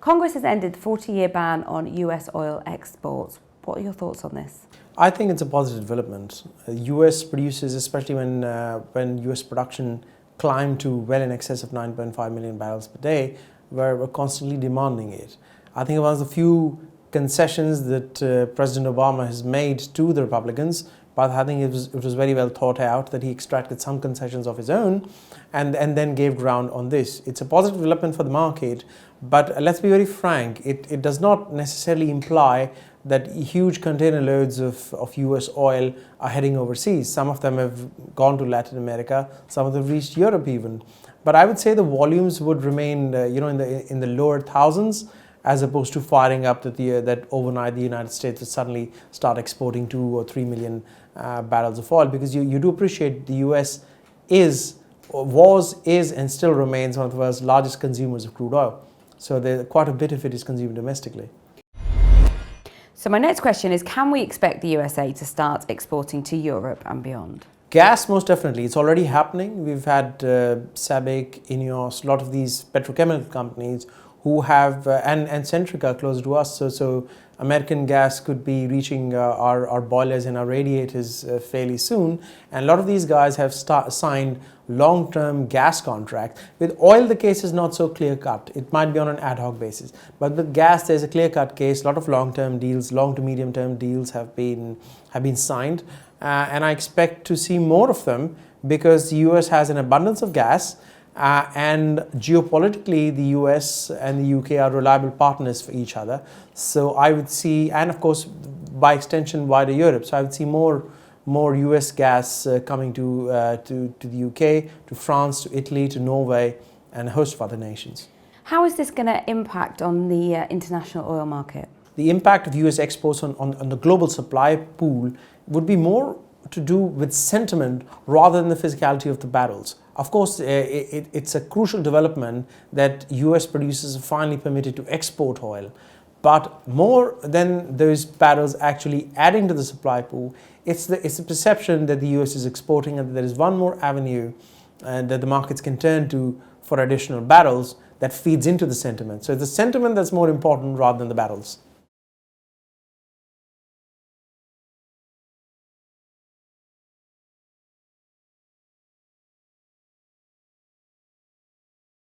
Congress has ended the 40-year ban on US oil exports. What are your thoughts on this? I think it's a positive development. US producers, especially when US production climbed to well in excess of 9.5 million barrels per day, were constantly demanding it. I think one of the few concessions that President Obama has made to the Republicans, but I think it was very well thought out that he extracted some concessions of his own and then gave ground on this. It's a positive development for the market, but let's be very frank, it does not necessarily imply that huge container loads of US oil are heading overseas. Some of them have gone to Latin America, some of them have reached Europe even. But I would say the volumes would remain in the lower thousands, as opposed to firing up that overnight the United States would suddenly start exporting 2 or 3 million barrels of oil, because you do appreciate the US is, and still remains one of the world's largest consumers of crude oil. So quite a bit of it is consumed domestically. So my next question is, can we expect the USA to start exporting to Europe and beyond? Gas, most definitely. It's already happening. We've had SABIC, INEOS, a lot of these petrochemical companies who have, and Centrica close to us, so American gas could be reaching our boilers and our radiators fairly soon. And a lot of these guys have signed long-term gas contracts. With oil, the case is not so clear-cut. It might be on an ad hoc basis. But with gas, there's a clear-cut case. A lot of long-term deals, long to medium-term deals have been signed. And I expect to see more of them, because the US has an abundance of gas. And geopolitically, the US and the UK are reliable partners for each other. So I would see, and of course, by extension, wider Europe. So I would see more US gas coming to the UK, to France, to Italy, to Norway, and a host of other nations. How is this going to impact on the international oil market? The impact of US exports on the global supply pool would be more to do with sentiment rather than the physicality of the barrels. Of course, it's a crucial development that US producers are finally permitted to export oil. But more than those barrels actually adding to the supply pool, it's the perception that the US is exporting, and that there is one more avenue that the markets can turn to for additional barrels that feeds into the sentiment. So it's the sentiment that's more important rather than the barrels.